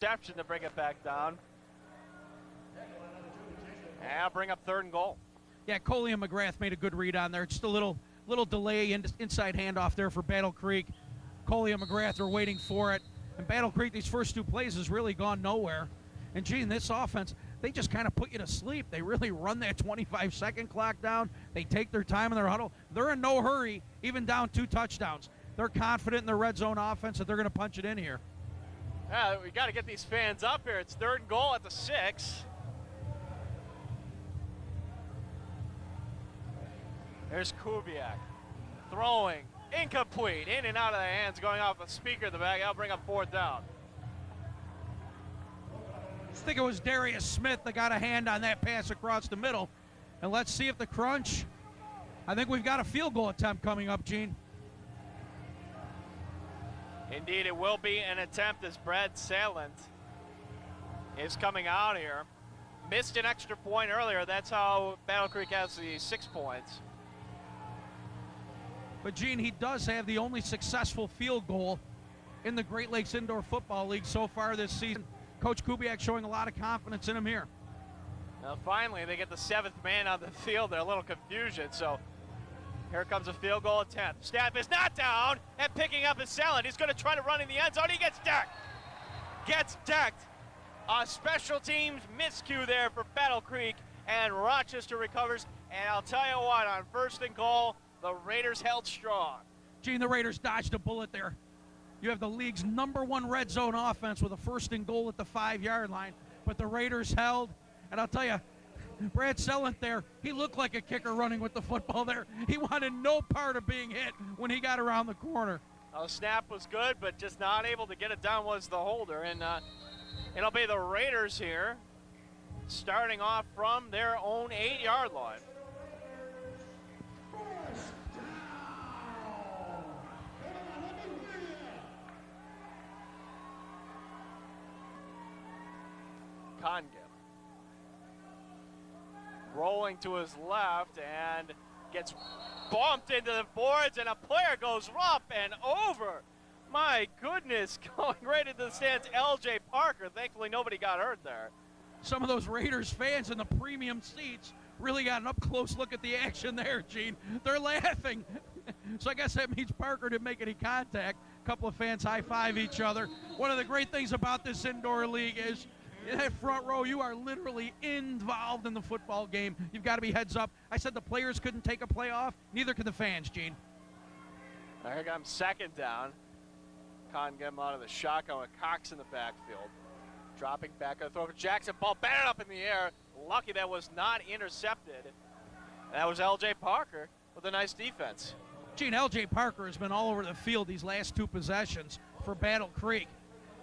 Interception to bring it back down. And bring up 3rd and goal. Yeah, Coley and McGrath made a good read on there. Just a little delay, inside handoff there for Battle Creek. Coley and McGrath are waiting for it. And Battle Creek, these first 2 plays has really gone nowhere. And, gee, in this offense, they just kind of put you to sleep. They really run that 25-second clock down. They take their time in their huddle. They're in no hurry, even down 2 touchdowns. They're confident in their red zone offense that they're going to punch it in here. Yeah, we got to get these fans up here. It's 3rd and goal at the 6. There's Kubiak throwing, incomplete, in and out of the hands, going off the speaker in the back. That'll bring up 4th down. I think it was Darius Smith that got a hand on that pass across the middle. And let's see if the crunch. I think we've got a field goal attempt coming up, Gene. Indeed, it will be an attempt as Brad Salent is coming out here. Missed an extra point earlier. That's how Battle Creek has the 6 points. But, Gene, he does have the only successful field goal in the Great Lakes Indoor Football League so far this season. Coach Kubiak showing a lot of confidence in him here. Now, finally, they get the 7th man on the field. They're a little confusion, so here comes a field goal attempt. Snap is not down, and picking up is Salent. He's going to try to run in the end zone. He gets decked. Gets decked. A special teams miscue there for Battle Creek, and Rochester recovers. And I'll tell you what, on 1st and goal, the Raiders held strong. Gene, the Raiders dodged a bullet there. You have the league's #1 red zone offense with a 1st and goal at the 5-yard line, but the Raiders held. And I'll tell you, Brad Salent there, he looked like a kicker running with the football there. He wanted no part of being hit when he got around the corner. The snap was good, but just not able to get it down was the holder. And it'll be the Raiders here, starting off from their own 8-yard line. Congem rolling to his left and gets bumped into the boards, and a player goes up and over. My goodness, going right into the stands, L.J. Parker. Thankfully, nobody got hurt there. Some of those Raiders fans in the premium seats really got an up-close look at the action there, Gene. They're laughing. So I guess that means Parker didn't make any contact. A couple of fans high-five each other. One of the great things about this indoor league is in that front row, you are literally involved in the football game. You've got to be heads up. I said the players couldn't take a play off. Neither could the fans, Gene. Here comes 2nd down. Congem out of the shotgun with Cox in the backfield. Dropping back on the throw for Jackson. Ball batted up in the air. Lucky that was not intercepted. That was L.J. Parker with a nice defense. Gene, L.J. Parker has been all over the field these last 2 possessions for Battle Creek.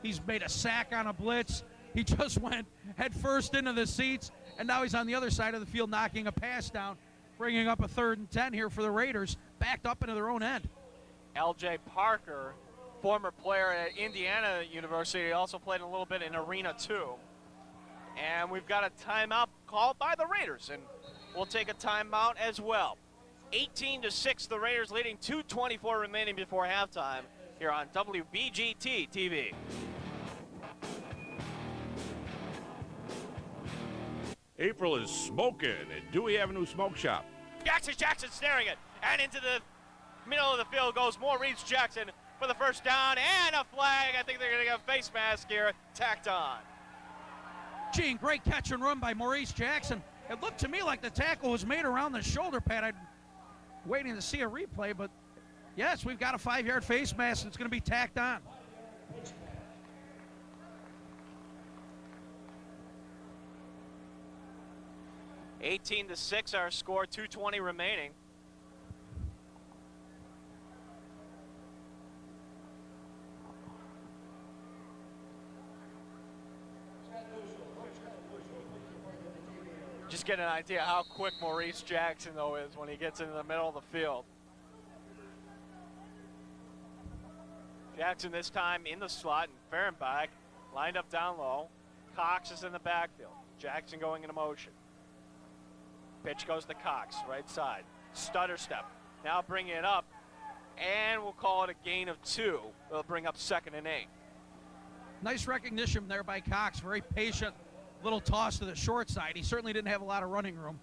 He's made a sack on a blitz. He just went head first into the seats, and now he's on the other side of the field knocking a pass down, bringing up a 3rd and 10 here for the Raiders, backed up into their own end. L.J. Parker, former player at Indiana University, also played a little bit in Arena 2. And we've got a timeout called by the Raiders, and we'll take a timeout as well. 18-6, the Raiders leading, 2:24 remaining before halftime here on WBGT TV. April is smoking at Dewey Avenue Smoke Shop. Jackson snaring it, and into the middle of the field goes Maurice Jackson for the 1st down, and a flag. I think they're going to get a face mask here tacked on. Gene, great catch and run by Maurice Jackson. It looked to me like the tackle was made around the shoulder pad. I'm waiting to see a replay, but yes, we've got a 5-yard face mask that's going to be tacked on. (18-6) our score, 2:20 remaining. Just get an idea how quick Maurice Jackson, though, is when he gets into the middle of the field. Jackson this time in the slot, and Fehrenbach lined up down low. Cox is in the backfield. Jackson going into motion. Pitch goes to Cox, right side. Stutter step. Now bring it up, and we'll call it a gain of 2. They'll bring up 2nd and 8. Nice recognition there by Cox. Very patient, little toss to the short side. He certainly didn't have a lot of running room,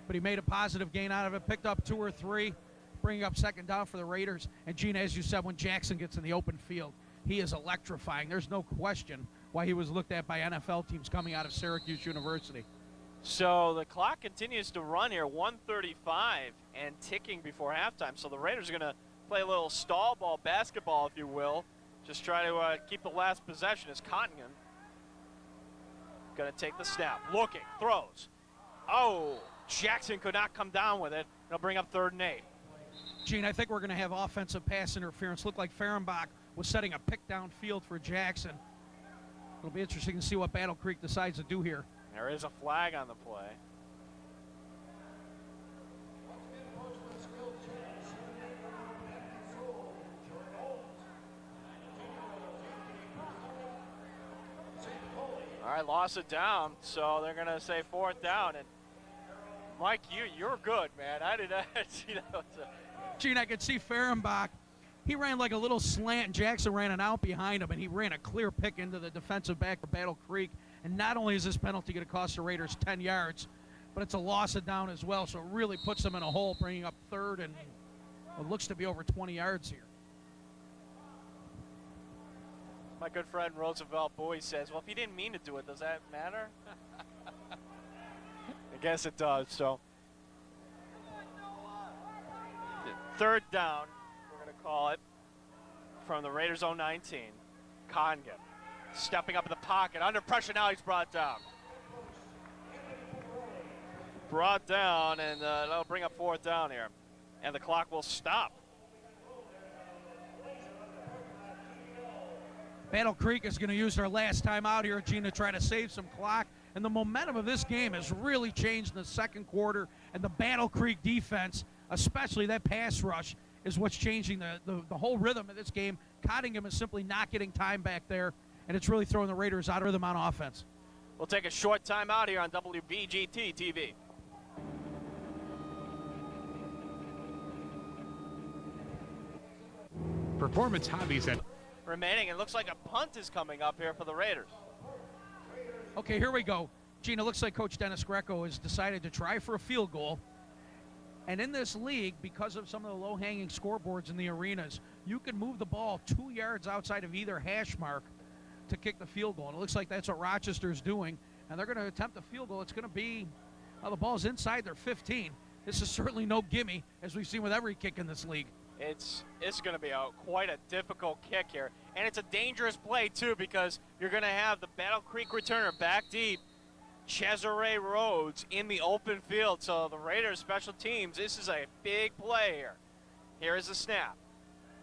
but he made a positive gain out of it, picked up 2 or 3, bringing up second down for the Raiders. And Gina, as you said, when Jackson gets in the open field, he is electrifying. There's no question why he was looked at by NFL teams coming out of Syracuse University. So the clock continues to run here, 1:35 and ticking before halftime. So the Raiders are going to play a little stall ball basketball, if you will. Just try to keep the last possession as Cottingham going to take the snap. Looking, throws. Oh, Jackson could not come down with it. They'll bring up 3rd and 8. Gene, I think we're going to have offensive pass interference. Looked like Fehrenbach was setting a pick down field for Jackson. It'll be interesting to see what Battle Creek decides to do here. There is a flag on the play. All right, lost it down, so they're going to say 4th down. And Mike, you're good, man. I did not see that. Gene, I could see Fehrenbach. He ran like a little slant, and Jackson ran an out behind him, and he ran a clear pick into the defensive back for Battle Creek. And not only is this penalty going to cost the Raiders 10 yards, but it's a loss of down as well, so it really puts them in a hole, bringing up 3rd and what looks to be over 20 yards here. My good friend Roosevelt Bowie says, well, if he didn't mean to do it, does that matter? I guess it does, so. 3rd down, we're going to call it, from the Raiders' own 19. Cottingham stepping up in the pocket. Under pressure now, he's brought down. And that'll bring up 4th down here. And the clock will stop. Battle Creek is going to use their last time out here, Gene, to try to save some clock. And the momentum of this game has really changed in the second quarter. And the Battle Creek defense, especially that pass rush, is what's changing the whole rhythm of this game. Cottingham is simply not getting time back there, and it's really throwing the Raiders out of rhythm on offense. We'll take a short time out here on WBGT TV. Performance Hobbies and remaining. It looks like a punt is coming up here for the Raiders. Okay, here we go. Gene, it looks like Coach Dennis Greco has decided to try for a field goal. And in this league, because of some of the low-hanging scoreboards in the arenas, you can move the ball 2 yards outside of either hash mark to kick the field goal. And it looks like that's what Rochester's doing. And they're going to attempt the field goal. It's going to be, well, the ball's inside their 15. This is certainly no gimme, as we've seen with every kick in this league. It's going to be quite a difficult kick here. And it's a dangerous play, too, because you're going to have the Battle Creek returner back deep, Cesare Rhodes, in the open field. So the Raiders special teams, this is a big play here. Here is the snap.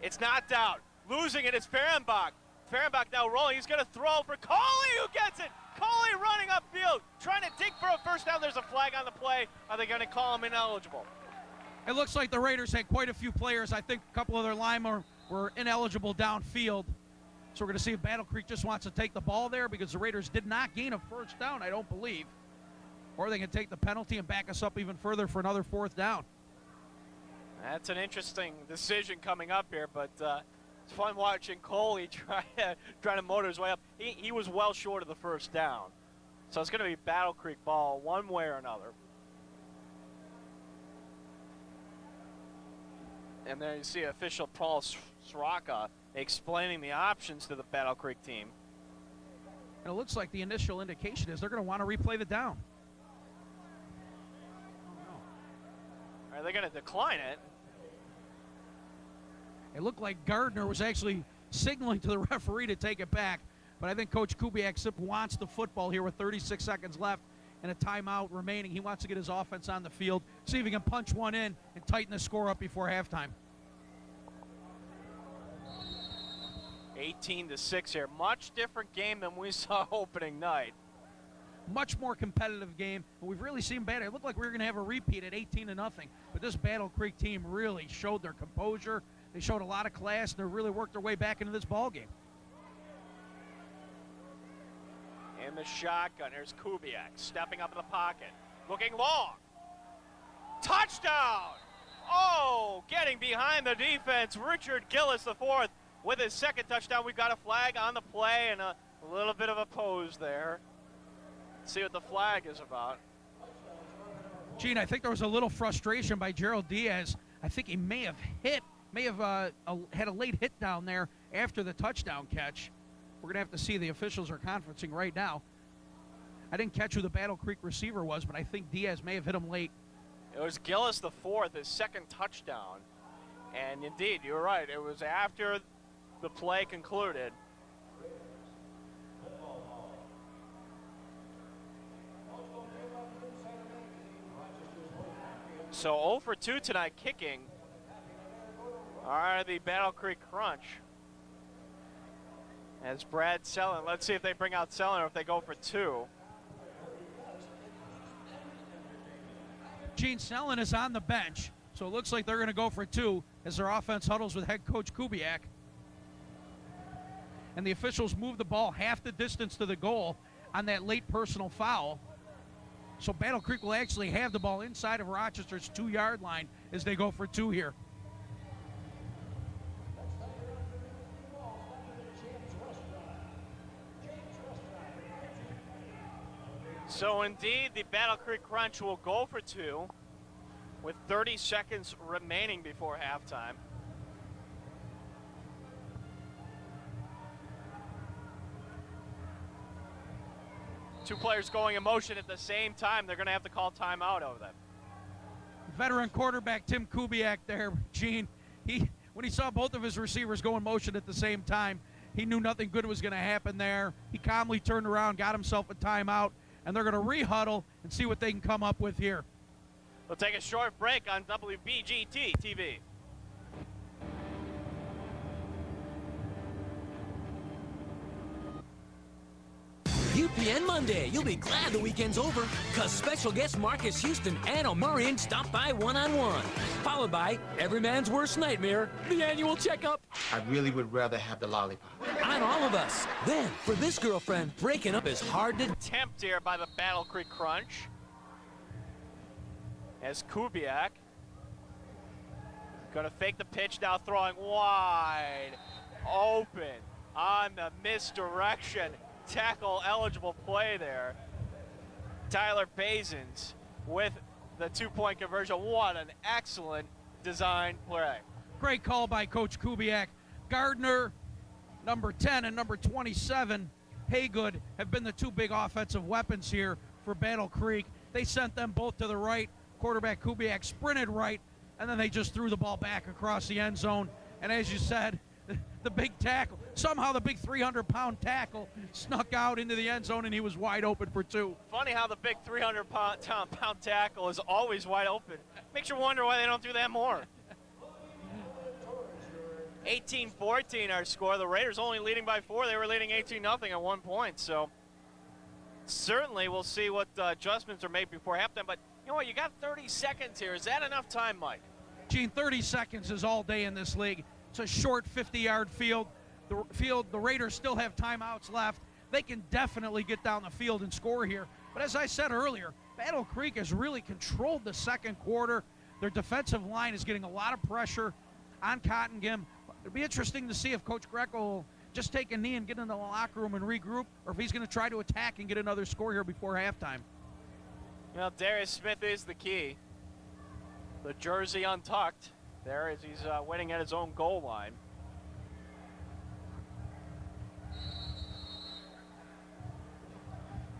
It's knocked out. Losing it, it's Fehrenbach. Fehrenbach now rolling. He's going to throw for Coley, who gets it. Coley running upfield, trying to dig for a first down. There's a flag on the play. Are they going to call him ineligible? It looks like the Raiders had quite a few players. I think a couple of their linemen were ineligible downfield. So we're going to see if Battle Creek just wants to take the ball there, because the Raiders did not gain a first down, I don't believe. Or they can take the penalty and back us up even further for another 4th down. That's an interesting decision coming up here, but it's fun watching Coley trying to motor his way up. He was well short of the first down. So it's going to be Battle Creek ball one way or another. And there you see official Paul Sraka explaining the options to the Battle Creek team. And it looks like the initial indication is they're going to want to replay the down. Are they going to decline it? It looked like Gardner was actually signaling to the referee to take it back. But I think Coach Kubiak simply wants the football here with 36 seconds left and a timeout remaining. He wants to get his offense on the field, see if he can punch one in and tighten the score up before halftime. 18-6 here. Much different game than we saw opening night. Much more competitive game, but we've really seen better. It looked like we were going to have a repeat at 18-0, but this Battle Creek team really showed their composure. They showed a lot of class, and they really worked their way back into this ball game. In the shotgun, here's Kubiak stepping up in the pocket, looking long. Touchdown! Oh, getting behind the defense, Richard Gillis, the fourth, with his second touchdown. We've got a flag on the play, and A little bit of a pose there. See what the flag is about. Gene, I think there was a little frustration by Gerald Diaz. I think he may have had a late hit down there after the touchdown catch. We're going to have to see. The officials are conferencing right now. I didn't catch who the Battle Creek receiver was, but I think Diaz may have hit him late. It was Gillis the fourth, his second touchdown. And indeed, you're right. It was after the play concluded. So 0 for 2 tonight kicking are the Battle Creek Crunch. As Brad Sellen, let's see if they bring out Sellen or if they go for 2. Gene Sellen is on the bench, so it looks like they're going to go for 2 as their offense huddles with head coach Kubiak. And the officials move the ball half the distance to the goal on that late personal foul. So Battle Creek will actually have the ball inside of Rochester's 2-yard line as they go for 2 here. So indeed, the Battle Creek Crunch will go for 2 with 30 seconds remaining before halftime. Two players going in motion at the same time. They're going to have to call timeout over them. Veteran quarterback Tim Kubiak there, Gene. When he saw both of his receivers go in motion at the same time, he knew nothing good was going to happen there. He calmly turned around, got himself a timeout, and they're going to re-huddle and see what they can come up with here. We'll take a short break on WBGT TV. UPN Monday. You'll be glad the weekend's over, because special guests Marcus Houston and Omarion stop by one-on-one. Followed by Every Man's Worst Nightmare, the annual checkup. I really would rather have the lollipop. On All of Us. Then, for this girlfriend, breaking up is hard to... Attempt here by the Battle Creek Crunch. As Kubiak gonna fake the pitch, now throwing wide open on the misdirection. Tackle eligible play there. Tyler Bazins with the 2-point conversion. What an excellent design play. Great call by Coach Kubiak. Gardner, number 10, and number 27, Haygood, have been the 2 big offensive weapons here for Battle Creek. They sent them both to the right. Quarterback Kubiak sprinted right, and then they just threw the ball back across the end zone. And as you said, the big tackle, somehow the big 300-pound tackle snuck out into the end zone, and he was wide open for 2. Funny how the big 300-pound tackle is always wide open. Makes you wonder why they don't do that more. 18-14 our score. The Raiders only leading by 4. They were leading 18-0 at one point. So certainly we'll see what adjustments are made before halftime. But you know what? You got 30 seconds here. Is that enough time, Mike? Gene, 30 seconds is all day in this league. It's a short 50-yard field. The Raiders still have timeouts left. They can definitely get down the field and score here. But as I said earlier, Battle Creek has really controlled the second quarter. Their defensive line is getting a lot of pressure on Cottongim. It'll be interesting to see if Coach Greco will just take a knee and get into the locker room and regroup, or if he's going to try to attack and get another score here before halftime. Well, Darius Smith is the key. The jersey untucked there as he's waiting at his own goal line.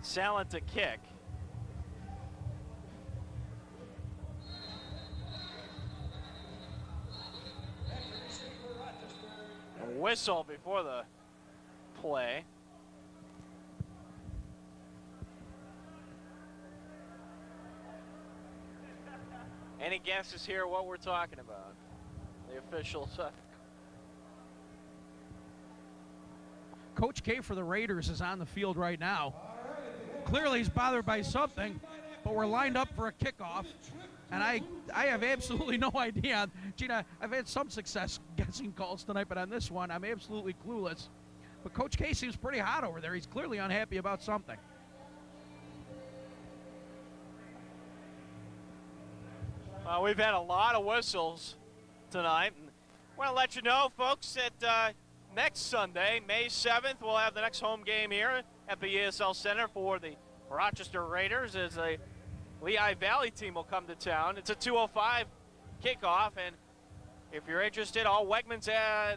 Salen to kick. A whistle before the play. Any guesses here what we're talking about? The officials. Coach K for the Raiders is on the field right now. Clearly he's bothered by something, but we're lined up for a kickoff. And I have absolutely no idea. Gina, I've had some success guessing calls tonight, but on this one, I'm absolutely clueless. But Coach K seems pretty hot over there. He's clearly unhappy about something. We've had a lot of whistles tonight. And I want to let you know, folks, that next Sunday, May 7th, we'll have the next home game here at the ESL Center for the Rochester Raiders as a Lehigh Valley team will come to town. It's a 2:05 kickoff, and if you're interested, all Wegmans,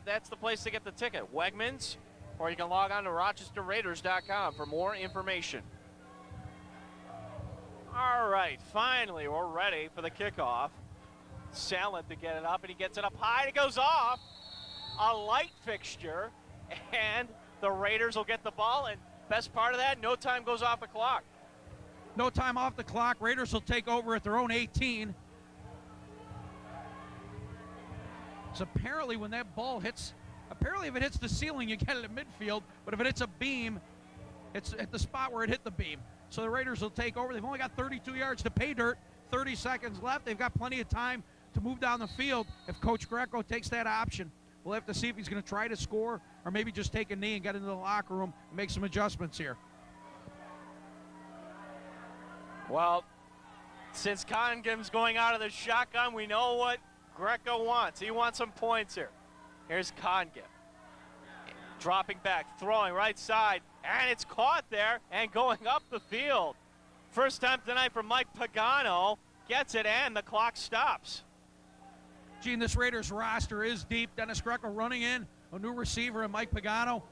that's the place to get the ticket. Wegmans, or you can log on to RochesterRaiders.com for more information. All right, finally, we're ready for the kickoff. Salad to get it up, and he gets it up high, and it goes off. A light fixture, and the Raiders will get the ball, and best part of that, no time goes off the clock. No time off the clock. Raiders will take over at their own 18. So apparently when that ball hits, if it hits the ceiling, you get it at midfield, but if it hits a beam, it's at the spot where it hit the beam. So the Raiders will take over. They've only got 32 yards to pay dirt, 30 seconds left. They've got plenty of time to move down the field if Coach Greco takes that option. We'll have to see if he's going to try to score or maybe just take a knee and get into the locker room and make some adjustments here. Well, since Congham's going out of the shotgun, we know what Greco wants. He wants some points here. Here's Congham. Dropping back, throwing right side, and it's caught there and going up the field. First time tonight for Mike Pagano. Gets it, and the clock stops. Gene, this Raiders roster is deep. Dennis Greco running in, a new receiver, and Mike Pagano.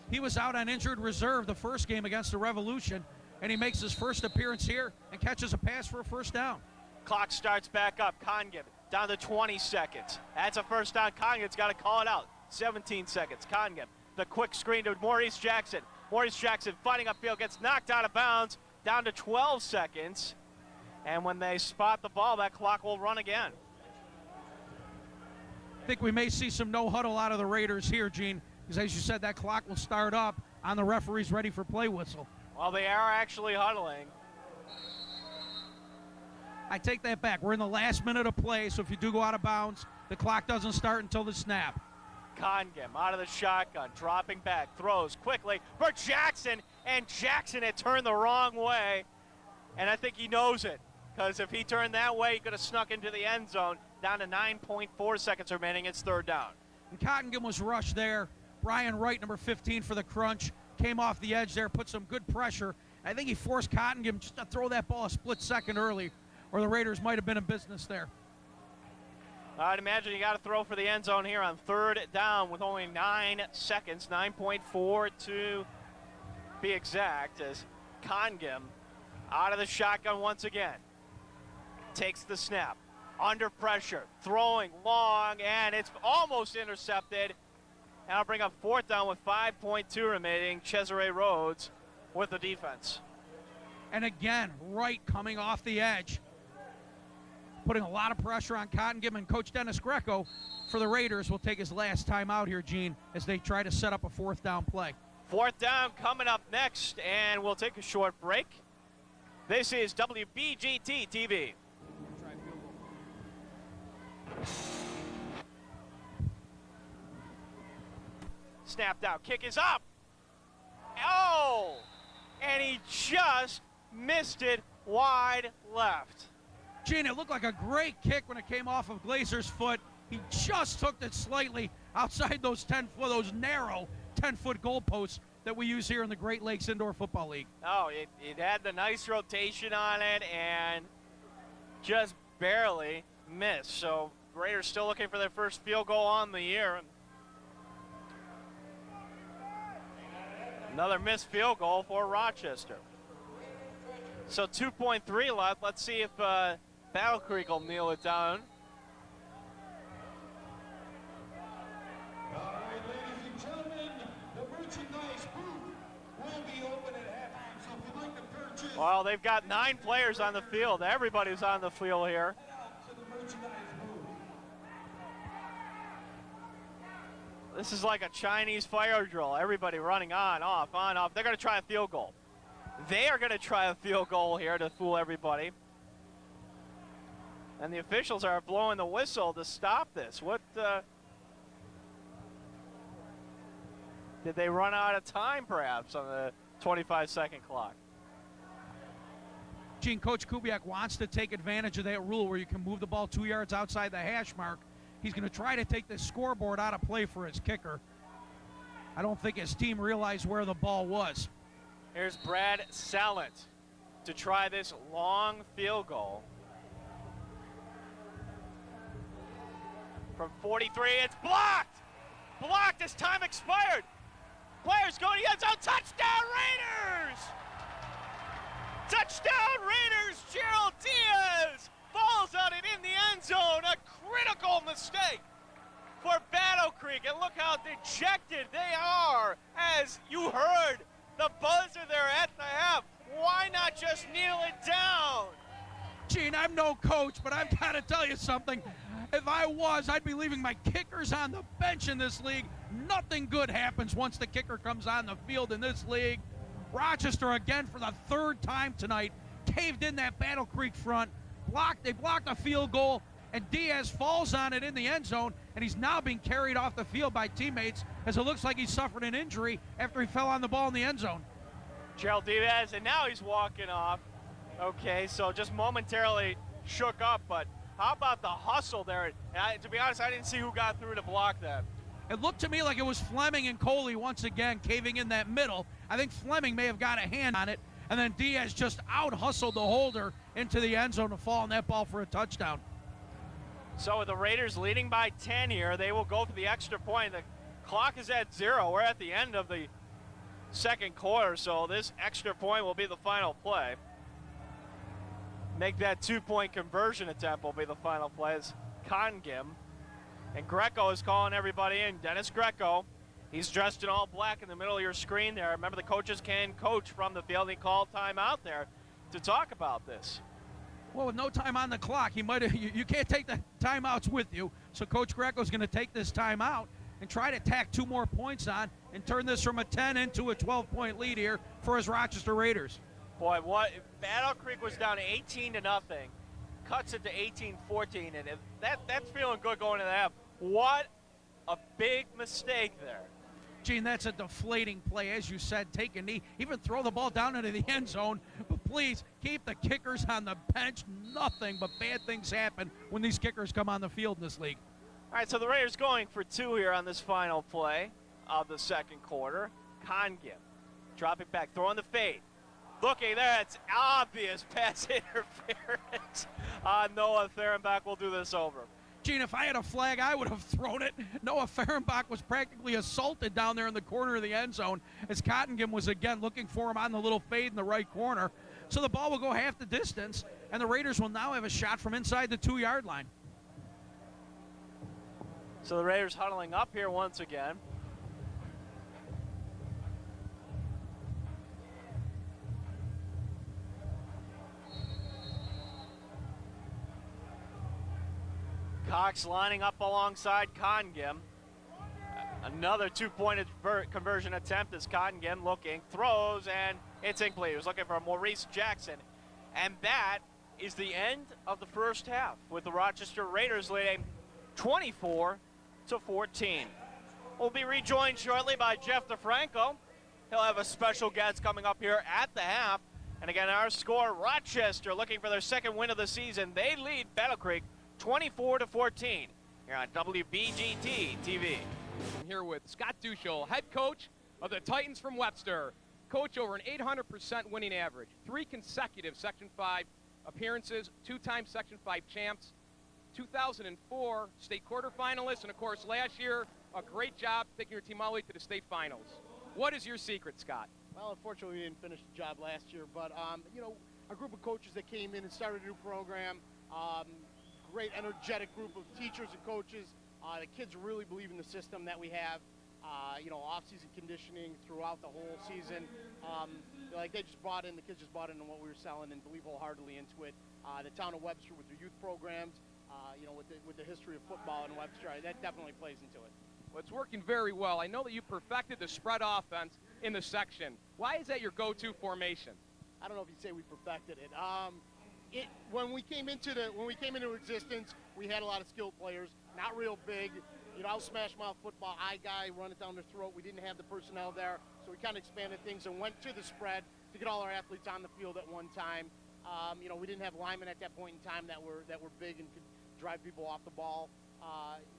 He was out on injured reserve the first game against the Revolution, and he makes his first appearance here and catches a pass for a first down. Clock starts back up. Congham down to 20 seconds. That's a first down. Congham's got to call it out. 17 seconds. Congham, the quick screen to Maurice Jackson. Maurice Jackson fighting upfield, gets knocked out of bounds, down to 12 seconds. And when they spot the ball, that clock will run again. I think we may see some no huddle out of the Raiders here, Gene, because as you said, that clock will start up on the referee's ready for play whistle. Well, they are actually huddling. I take that back. We're in the last minute of play, so if you do go out of bounds, the clock doesn't start until the snap. Congham out of the shotgun, dropping back, throws quickly for Jackson, and Jackson had turned the wrong way, and I think he knows it, because if he turned that way, he could have snuck into the end zone. Down to 9.4 seconds remaining. It's third down. And Cottingham was rushed there. Brian Wright, number 15 for the crunch, came off the edge there, put some good pressure. I think he forced Cottingham just to throw that ball a split second early, or the Raiders might have been in business there. I'd imagine you got to throw for the end zone here on third down with only 9 seconds, 9.4 to be exact, as Congham out of the shotgun once again. Takes the snap. Under pressure, throwing long, and it's almost intercepted. And I'll bring up fourth down with 5.2 remaining. Cesare Rhodes with the defense. And again, Wright coming off the edge, putting a lot of pressure on Cottingham, and Coach Dennis Greco for the Raiders will take his last time out here, Gene, as they try to set up a fourth down play. Fourth down coming up next, and we'll take a short break. This is WBGT TV. Snapped out, kick is up. Oh, and he just missed it wide left. Gene, it looked like a great kick when it came off of Glazer's foot. He just took it slightly outside those those narrow 10-foot goalposts that we use here in the Great Lakes Indoor Football League. Oh, it had the nice rotation on it and just barely missed. So Raiders still looking for their first field goal on the year. Another missed field goal for Rochester. So 2.3 left. Let's see if Battle Creek will kneel it down. All right, ladies and gentlemen, the merchandise booth will be open at halftime. So if you'd like to purchase, Well, they've got 9 players on the field. Everybody's on the field here. head out to the merchandise booth. This is like a Chinese fire drill. Everybody running on, off, on, off. They're going to try a field goal. They are going to try a field goal here to fool everybody. And the officials are blowing the whistle to stop this. What, did they run out of time, perhaps, on the 25-second clock? Gene, Coach Kubiak wants to take advantage of that rule where you can move the ball 2 yards outside the hash mark. He's going to try to take the scoreboard out of play for his kicker. I don't think his team realized where the ball was. Here's Brad Sallant to try this long field goal. From 43, it's blocked! Blocked as time expired. Players going to the end zone, touchdown Raiders! Touchdown Raiders, Gerald Diaz falls on it in the end zone. A critical mistake for Battle Creek. And look how dejected they are as you heard the buzzer there at the half. Why not just kneel it down? Gene, I'm no coach, but I've got to tell you something. If I was, I'd be leaving my kickers on the bench in this league. Nothing good happens once the kicker comes on the field in this league. Rochester, again, for the third time tonight, caved in that Battle Creek front. They blocked a field goal, and Diaz falls on it in the end zone, and he's now being carried off the field by teammates as it looks like he suffered an injury after he fell on the ball in the end zone. Gerald Diaz, and now he's walking off. Okay, so just momentarily shook up, but how about the hustle there? And to be honest, I didn't see who got through to block that. It looked to me like it was Fleming and Coley once again caving in that middle. I think Fleming may have got a hand on it, and then Diaz just out-hustled the holder into the end zone to fall on that ball for a touchdown. So with the Raiders leading by 10 here, they will go for the extra point. The clock is at 0. We're at the end of the second quarter, so this extra point will be the final play. Make that 2-point conversion attempt will be the final play as Congim. And Greco is calling everybody in. Dennis Greco, he's dressed in all black in the middle of your screen there. Remember, the coaches can coach from the field. He called timeout there to talk about this. Well, with no time on the clock, you can't take the timeouts with you. So Coach Greco's going to take this timeout and try to tack 2 more points on and turn this from a 10 into a 12-point lead here for his Rochester Raiders. Boy, what Battle Creek was down 18-0, cuts it to 18-14, and that's feeling good going to the half. What a big mistake there. Gene, that's a deflating play, as you said. Take a knee, even throw the ball down into the end zone. But please keep the kickers on the bench. Nothing but bad things happen when these kickers come on the field in this league. All right, so the Raiders going for 2 here on this final play of the second quarter. Congim dropping back, throwing the fade. Looking there, it's obvious pass interference. Noah Fehrenbach will do this over. Gene, if I had a flag, I would have thrown it. Noah Fehrenbach was practically assaulted down there in the corner of the end zone as Cottingham was again looking for him on the little fade in the right corner. So the ball will go half the distance, and the Raiders will now have a shot from inside the 2-yard line. So the Raiders huddling up here once again. Cox lining up alongside Congim. Another 2-point conversion attempt as Congim looking, throws, and it's incomplete. He was looking for Maurice Jackson. And that is the end of the first half, with the Rochester Raiders leading 24-14. We'll be rejoined shortly by Jeff DeFranco. He'll have a special guest coming up here at the half. And again, our score, Rochester looking for their second win of the season. They lead Battle Creek 24-14 here on WBGT TV. I'm here with Scott Duschel, head coach of the Titans from Webster. Coach, over an 800% winning average, 3 consecutive Section 5 appearances, 2-time Section 5 champs, 2004 state quarterfinalists, and of course last year, a great job taking your team all the way to the state finals. What is your secret, Scott? Well, unfortunately, we didn't finish the job last year, but, a group of coaches that came in and started a new program, great energetic group of teachers and coaches. The kids really believe in the system that we have. Off-season conditioning throughout the whole season. They just bought in, the kids just bought into what we were selling and believe wholeheartedly into it. The town of Webster with their youth programs, with the history of football in Webster, that definitely plays into it. Well, it's working very well. I know that you perfected the spread offense in the section. Why is that your go-to formation? I don't know if you'd say we perfected it. When we came into existence, we had a lot of skilled players, not real big. Smash mouth football, eye guy, run it down their throat. We didn't have the personnel there, so we kind of expanded things and went to the spread to get all our athletes on the field at one time. We didn't have linemen at that point in time that were big and could drive people off the ball.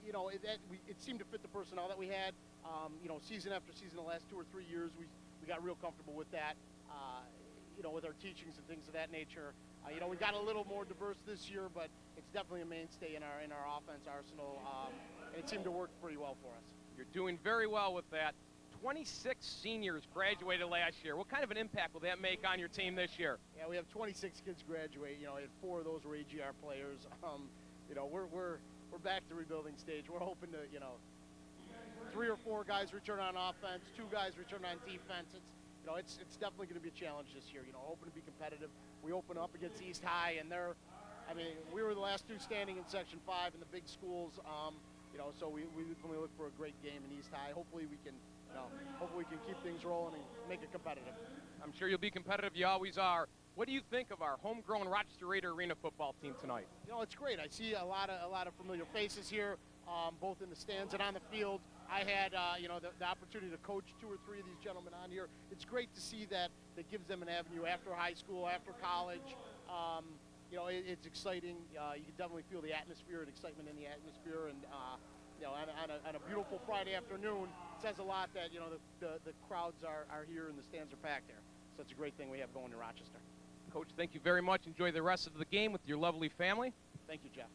It seemed to fit the personnel that we had. season after season, the last 2 or 3 years, we got real comfortable with that, with our teachings and things of that nature. We got a little more diverse this year, but it's definitely a mainstay in our offense arsenal, and it seemed to work pretty well for us. You're doing very well with that. 26 seniors graduated last year. What kind of an impact will that make on your team this year? Yeah, we have 26 kids graduate. And 4 of those were AGR players. We're back to rebuilding stage. We're hoping to 3 or 4 guys return on offense, 2 guys return on defense. It's definitely going to be a challenge this year. Hoping to be competitive. We open up against East High, and we were the last 2 standing in Section 5 in the big schools. So we look for a great game in East High. Hopefully we can keep things rolling and make it competitive. I'm sure you'll be competitive. You always are. What do you think of our homegrown Rochester Raider Arena football team tonight? It's great. I see a lot of familiar faces here, both in the stands and on the field. I had the opportunity to coach 2 or 3 of these gentlemen on here. It's great to see that gives them an avenue after high school, after college. It's exciting. You can definitely feel the atmosphere and excitement in the atmosphere, and on a beautiful Friday afternoon, it says a lot that the crowds are here and the stands are packed there. So it's a great thing we have going in Rochester. Coach, thank you very much. Enjoy the rest of the game with your lovely family. Thank you, Jeff.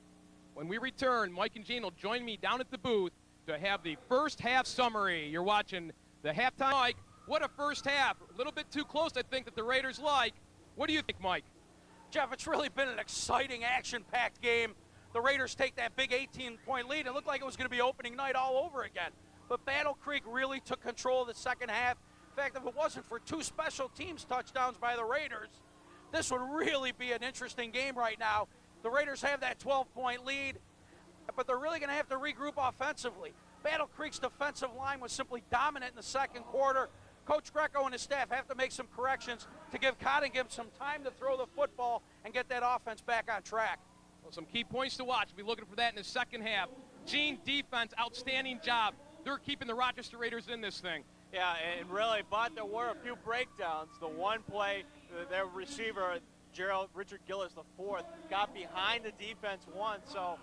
When we return, Mike and Gene will join me down at the booth to have the first half summary. You're watching the halftime. Mike, what a first half. A little bit too close, I think, that the Raiders like. What do you think, Mike? Jeff, it's really been an exciting, action-packed game. The Raiders take that big 18-point lead. It looked like it was going to be opening night all over again. But Battle Creek really took control of the second half. In fact, if it wasn't for 2 special teams touchdowns by the Raiders, this would really be an interesting game right now. The Raiders have that 12-point lead, but they're really going to have to regroup offensively. Battle Creek's defensive line was simply dominant in the second quarter. Coach Greco and his staff have to make some corrections to give Cottingham some time to throw the football and get that offense back on track. Well, some key points to watch. We'll be looking for that in the second half. Gene, defense, outstanding job. They're keeping the Rochester Raiders in this thing. Yeah, and really, but there were a few breakdowns. The one play, their receiver, Richard Gillis, the 4th, got behind the defense once. So,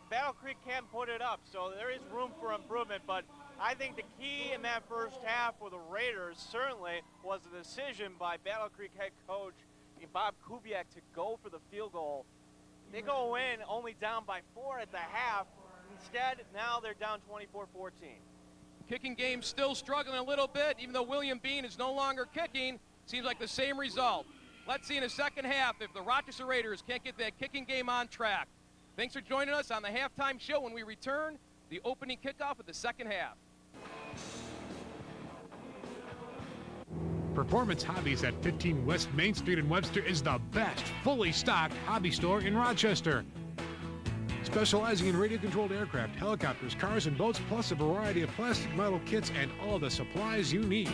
Battle Creek can put it up. So there is room for improvement. But I think the key in that first half for the Raiders certainly was the decision by Battle Creek head coach Bob Kubiak to go for the field goal. They go in only down by 4 at the half. Instead, now they're down 24-14. Kicking game still struggling a little bit, even though William Bean is no longer kicking. Seems like the same result. Let's see in the second half if the Rochester Raiders can't get that kicking game on track. Thanks for joining us on the halftime show. When we return, the opening kickoff of the second half. Performance Hobbies at 15 West Main Street in Webster is the best fully stocked hobby store in Rochester. Specializing in radio-controlled aircraft, helicopters, cars, and boats, plus a variety of plastic model kits and all the supplies you need.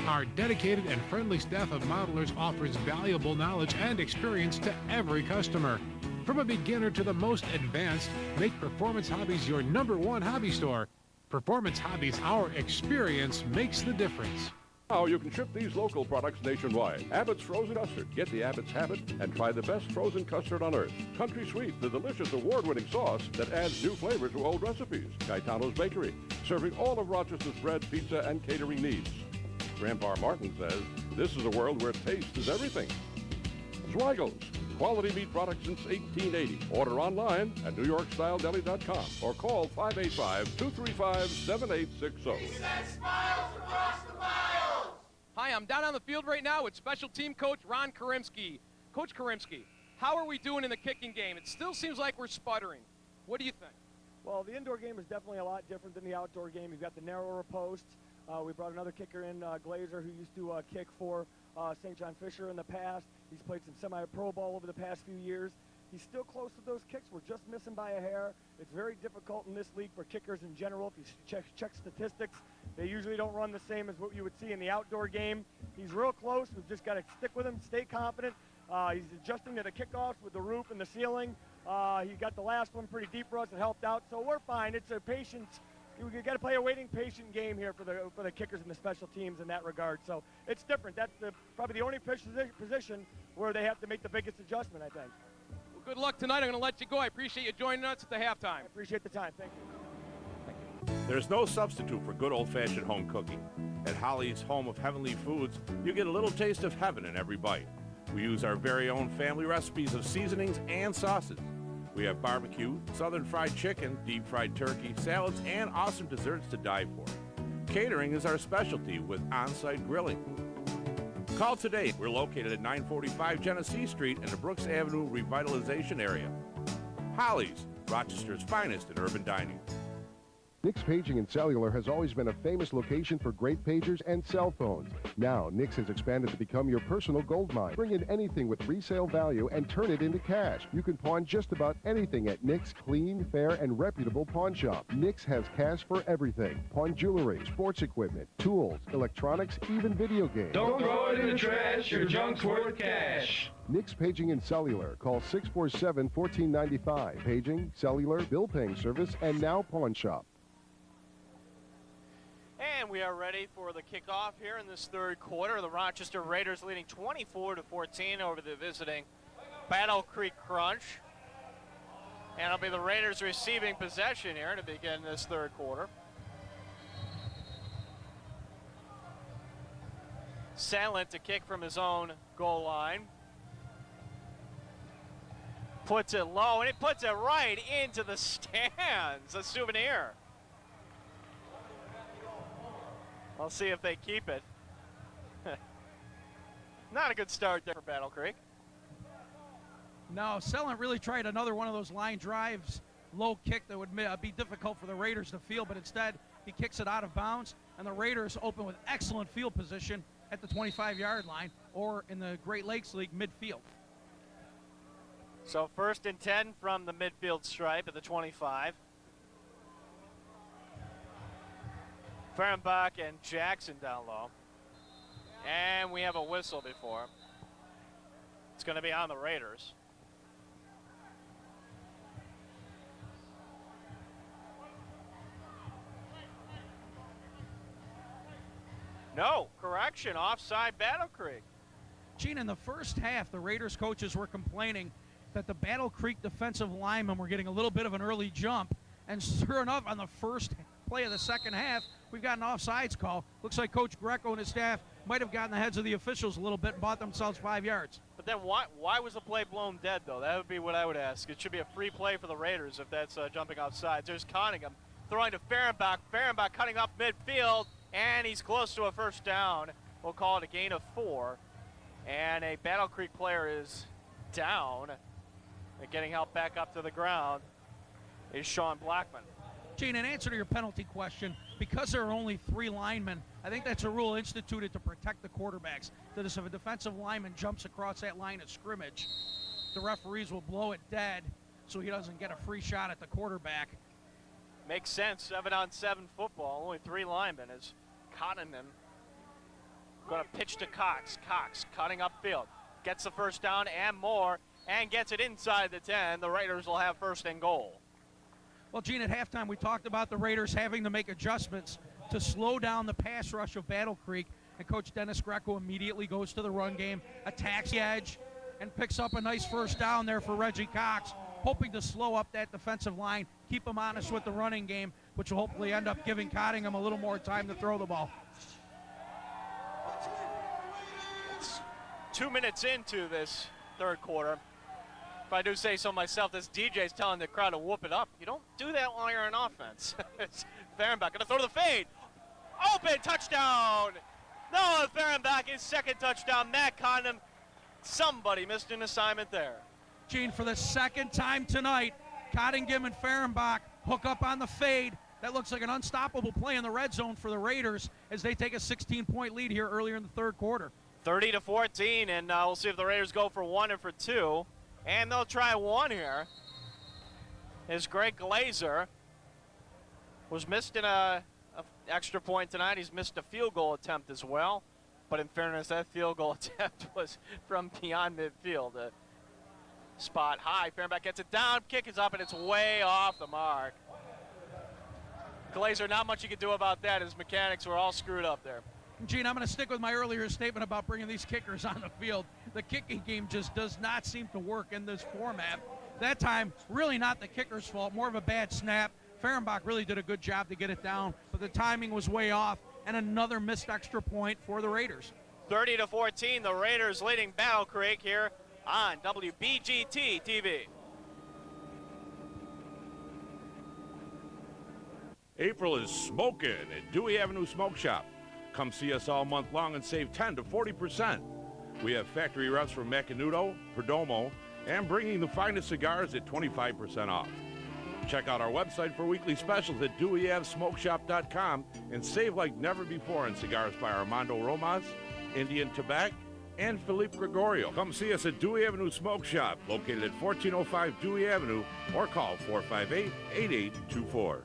Our dedicated and friendly staff of modelers offers valuable knowledge and experience to every customer. From a beginner to the most advanced, make Performance Hobbies your #1 hobby store. Performance Hobbies, our experience makes the difference. Now you can ship these local products nationwide. Abbott's Frozen Custard. Get the Abbott's habit and try the best frozen custard on earth. Country Sweet, the delicious award-winning sauce that adds new flavor to old recipes. Gaetano's Bakery, serving all of Rochester's bread, pizza, and catering needs. Grandpa Martin says, this is a world where taste is everything. Zweigel's, quality meat products since 1880. Order online at NewYorkStyleDeli.com or call 585-235-7860. Hi, I'm down on the field right now with special team coach Ron Karimski. Coach Karimski, how are we doing in the kicking game? It still seems like we're sputtering. What do you think? Well, the indoor game is definitely a lot different than the outdoor game. You've got the narrower posts. We brought another kicker in, Glazer, who used to kick for St. John Fisher in the past. He's played some semi-pro ball over the past few years. He's still close to those kicks. We're just missing by a hair. It's very difficult in this league for kickers in general. If you check statistics, they usually don't run the same as what you would see in the outdoor game. He's real close. We've just got to stick with him, stay confident. He's adjusting to the kickoffs with the roof and the ceiling. He got the last one pretty deep for us. It helped out. So we're fine. It's a patience. We got to play a waiting, patient game here for the kickers and the special teams in that regard. So it's different. That's probably the only position where they have to make the biggest adjustment, I think. Well, good luck tonight. I'm going to let you go. I appreciate you joining us at the halftime. I appreciate the time. Thank you. There's no substitute for good old-fashioned home cooking. At Holly's Home of Heavenly Foods, you get a little taste of heaven in every bite. We use our very own family recipes of seasonings and sauces. We have barbecue, southern fried chicken, deep fried turkey, salads, and awesome desserts to die for. Catering is our specialty with on-site grilling. Call today. We're located at 945 Genesee Street in the Brooks Avenue revitalization area. Holly's, Rochester's finest in urban dining. Nick's Paging and Cellular has always been a famous location for great pagers and cell phones. Now, Nick's has expanded to become your personal gold mine. Bring in anything with resale value and turn it into cash. You can pawn just about anything at Nick's clean, fair, and reputable pawn shop. Nick's has cash for everything. Pawn jewelry, sports equipment, tools, electronics, even video games. Don't throw it in the trash. Your junk's worth cash. Nick's Paging and Cellular. Call 647-1495. Paging, cellular, bill paying service, and now pawn shop. And we are ready for the kickoff here in this third quarter. The Rochester Raiders leading 24-14 over the visiting Battle Creek Crunch. And it'll be the Raiders receiving possession here to begin this third quarter. Salent to kick from his own goal line. Puts it low, and he puts it right into the stands. A souvenir. I'll see if they keep it. Not a good start there for Battle Creek. No, Salent really tried another one of those line drives, low kick that would be difficult for the Raiders to field, but instead he kicks it out of bounds, and the Raiders open with excellent field position at the 25-yard line or in the Great Lakes League midfield. So 1st and 10 from the midfield stripe at the 25. Fehrenbach and Jackson down low. And we have a whistle before. It's going to be on the Raiders. No, correction, offside Battle Creek. Gene, in the first half, the Raiders coaches were complaining that the Battle Creek defensive linemen were getting a little bit of an early jump. And sure enough, on the first play of the second half, we've got an offsides call. Looks like Coach Greco and his staff might have gotten the heads of the officials a little bit and bought themselves 5 yards. But then why was the play blown dead, though? That would be what I would ask. It should be a free play for the Raiders if that's jumping offsides. There's Conningham throwing to Fehrenbach. Fehrenbach cutting up midfield, and he's close to a first down. We'll call it a gain of 4. And a Battle Creek player is down. And getting helped back up to the ground is Sean Blackman. Gene, in answer to your penalty question, because there are only 3 linemen, I think that's a rule instituted to protect the quarterbacks. That is, if a defensive lineman jumps across that line of scrimmage, the referees will blow it dead so he doesn't get a free shot at the quarterback. Makes sense. 7-on-7 football. Only 3 linemen as Cottenham going to pitch to Cox. Cox cutting upfield. Gets the first down and more and gets it inside the 10. The Raiders will have 1st and goal. Well, Gene, at halftime, we talked about the Raiders having to make adjustments to slow down the pass rush of Battle Creek, and Coach Dennis Greco immediately goes to the run game, attacks the edge, and picks up a nice first down there for Reggie Cox, hoping to slow up that defensive line, keep them honest with the running game, which will hopefully end up giving Cottingham a little more time to throw the ball. It's 2 minutes into this third quarter. If I do say so myself, this DJ's telling the crowd to whoop it up. You don't do that while you're on offense. It's Fehrenbach going to throw to the fade. Open, touchdown! Noah Fehrenbach, his 2nd touchdown. Matt Condon, somebody missed an assignment there. Gene, for the 2nd time tonight, Cottingham and Fehrenbach hook up on the fade. That looks like an unstoppable play in the red zone for the Raiders as they take a 16-point lead here earlier in the third quarter. 30-14, and we'll see if the Raiders go for 1 and for 2. And they'll try 1 here. As Greg Glazer was missed in a extra point tonight. He's missed a field goal attempt as well. But in fairness, that field goal attempt was from beyond midfield. Spot high. Fehrenbach gets it down. Kick is up, and it's way off the mark. Glazer, not much you can do about that. His mechanics were all screwed up there. Gene, I'm going to stick with my earlier statement about bringing these kickers on the field. The kicking game just does not seem to work in this format. That time, really not the kicker's fault, more of a bad snap. Fehrenbach really did a good job to get it down, but the timing was way off, and another missed extra point for the Raiders. 30-14, the Raiders leading Battle Creek here on WBGT TV. April is smoking at Dewey Avenue Smoke Shop. Come see us all month long and save 10 to 40%. We have factory reps from Macanudo, Perdomo, and bringing the finest cigars at 25% off. Check out our website for weekly specials at DeweyAveSmokeShop.com and save like never before on cigars by Armando Romas, Indian Tobacco, and Philippe Gregorio. Come see us at Dewey Avenue Smoke Shop, located at 1405 Dewey Avenue, or call 458-8824.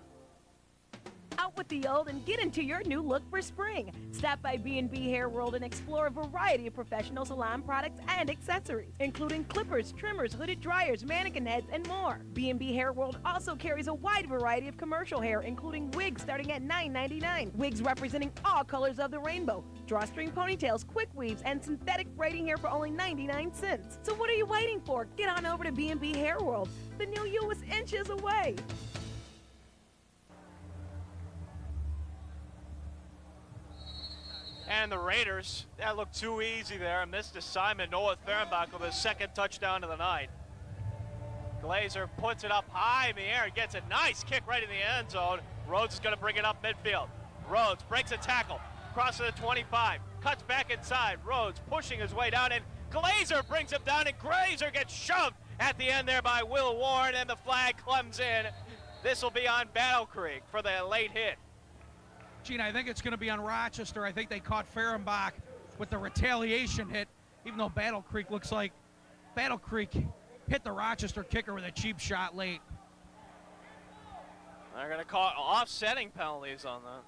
Out with the old and get into your new look for spring. Stop by B&B Hair World and explore a variety of professional salon products and accessories, including clippers, trimmers, hooded dryers, mannequin heads, and more. B&B Hair World also carries a wide variety of commercial hair, including wigs starting at $9.99, wigs representing all colors of the rainbow, drawstring ponytails, quick weaves, and synthetic braiding hair for only 99 cents. So what are you waiting for? Get on over to B&B Hair World. The new you is inches away. And the Raiders, that looked too easy there. Missed assignment. Noah Fehrenbach with his second touchdown of the night. Glazer puts it up high in the air and gets a nice kick right in the end zone. Rhodes is going to bring it up midfield. Rhodes breaks a tackle, crosses the 25, cuts back inside. Rhodes pushing his way down, and Glazer brings him down, and Glazer gets shoved at the end there by Will Warren, and the flag comes in. This will be on Battle Creek for the late hit. Gene, I think it's going to be on Rochester. I think they caught Fehrenbach with the retaliation hit, even though Battle Creek looks like Battle Creek hit the Rochester kicker with a cheap shot late. They're going to call offsetting penalties on that.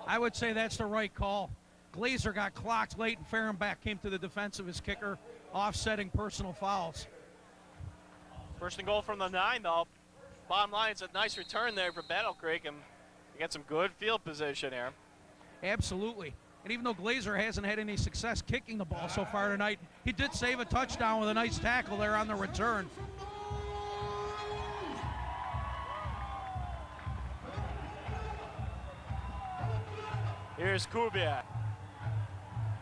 I would say that's the right call. Glazer got clocked late, and Fehrenbach came to the defense of his kicker, offsetting personal fouls. First and goal from the 9, though. Bottom line, it's a nice return there for Battle Creek, and you get some good field position here. Absolutely. And even though Glazer hasn't had any success kicking the ball so far tonight, he did save a touchdown with a nice tackle there on the return. Here's Kubiak.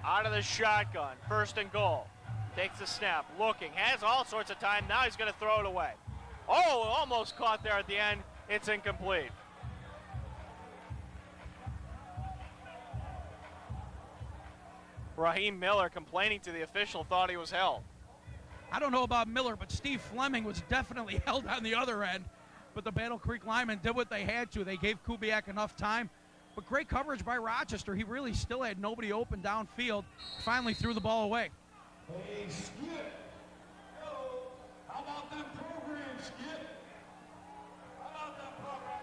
Out of the shotgun, first and goal. Takes the snap, looking, has all sorts of time. Now he's going to throw it away. Oh, almost caught there at the end. It's incomplete. Raheem Miller complaining to the official, thought he was held. I don't know about Miller, but Steve Fleming was definitely held on the other end. But the Battle Creek linemen did what they had to. They gave Kubiak enough time. But great coverage by Rochester. He really still had nobody open downfield. Finally threw the ball away. Hey, Skip. Hello. How about them programs, Skip? How about that program?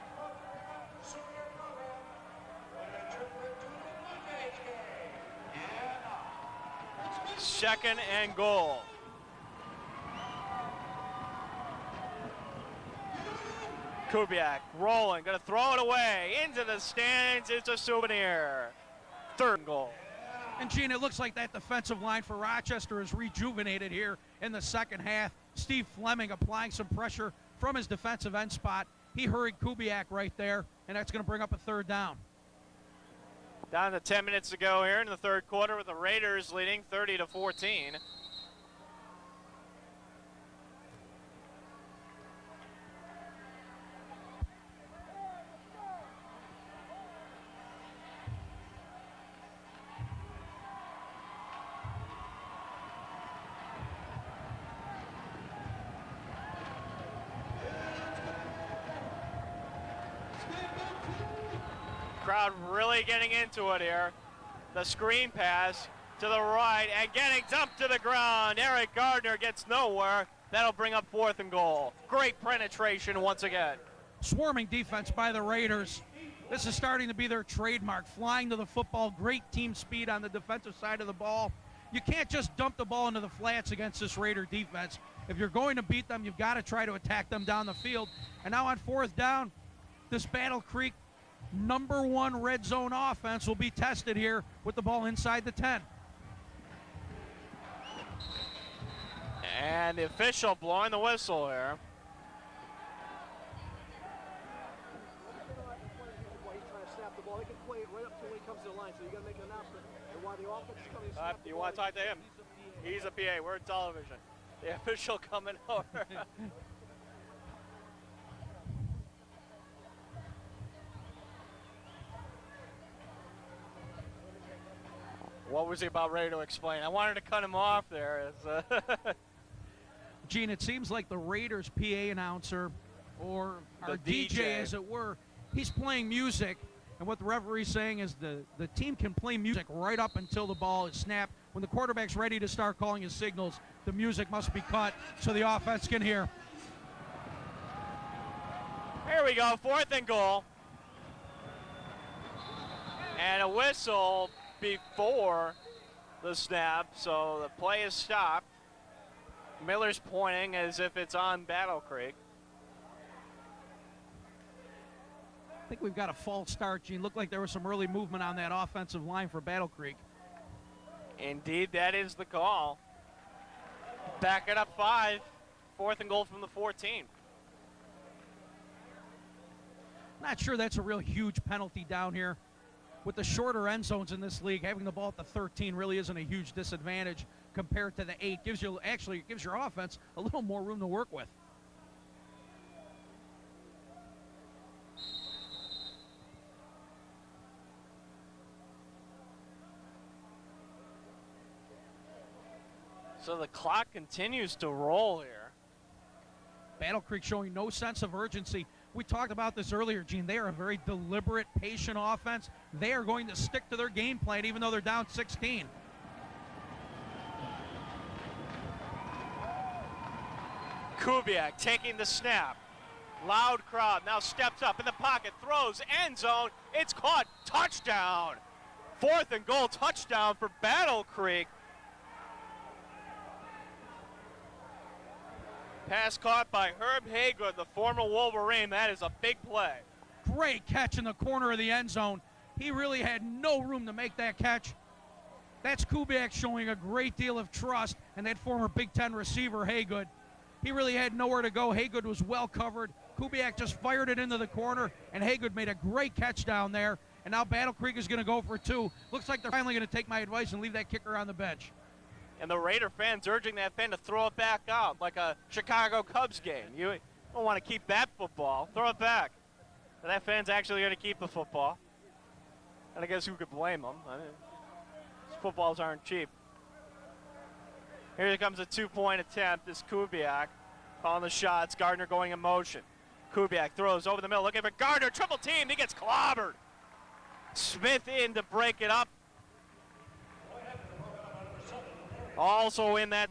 Super program. What a trip to the Monday game. Yeah. Second and goal. Kubiak rolling, gonna throw it away into the stands. It's a souvenir. Third goal. And Gene, it looks like that defensive line for Rochester is rejuvenated here in the second half. Steve Fleming applying some pressure from his defensive end spot. He hurried Kubiak right there, and that's going to bring up a third down. Down to 10 minutes to go here in the third quarter with the Raiders leading 30-14. Crowd really getting into it here. The screen pass to the right and getting dumped to the ground. Eric Gardner gets nowhere. That'll bring up fourth and goal. Great penetration once again. Swarming defense by the Raiders. This is starting to be their trademark, flying to the football, great team speed on the defensive side of the ball. You can't just dump the ball into the flats against this Raider defense. If you're going to beat them, you've got to try to attack them down the field. And now on fourth down, this Battle Creek #1 red zone offense will be tested here with the ball inside the 10. And the official blowing the whistle here. You want to talk to him? He's a PA. We're television. The official coming over. What was he about ready to explain? I wanted to cut him off there. Gene, it seems like the Raiders PA announcer, or our The DJ as it were, he's playing music, and what the referee's saying is the team can play music right up until the ball is snapped. When the quarterback's ready to start calling his signals, the music must be cut so the offense can hear. Here we go, 4th and goal. And a whistle before the snap, so the play is stopped. Miller's pointing as if it's on Battle Creek. I think we've got a false start, Gene. Looked like there was some early movement on that offensive line for Battle Creek. Indeed, that is the call. Back it up 5. 4th and goal from the 14. Not sure that's a real huge penalty down here. With the shorter end zones in this league, having the ball at the 13 really isn't a huge disadvantage compared to the 8. It gives your offense a little more room to work with. So the clock continues to roll here. Battle Creek showing no sense of urgency. We talked about this earlier, Gene. They are a very deliberate, patient offense. They are going to stick to their game plan even though they're down 16. Kubiak taking the snap. Loud crowd now steps up in the pocket, throws, end zone. It's caught. Touchdown. 4th and goal, touchdown for Battle Creek. Pass caught by Herb Haygood, the former Wolverine. That is a big play. Great catch in the corner of the end zone. He really had no room to make that catch. That's Kubiak showing a great deal of trust in that former Big Ten receiver, Haygood. He really had nowhere to go. Haygood was well covered. Kubiak just fired it into the corner, and Haygood made a great catch down there. And now Battle Creek is going to go for 2. Looks like they're finally going to take my advice and leave that kicker on the bench. And the Raider fans urging that fan to throw it back out like a Chicago Cubs game. You don't want to keep that football. Throw it back. And that fan's actually going to keep the football. And I guess who could blame them? I mean, footballs aren't cheap. Here comes a 2-point attempt. This Kubiak calling the shots. Gardner going in motion. Kubiak throws over the middle. Looking for Gardner. Triple team. He gets clobbered. Smith in to break it up. Also in that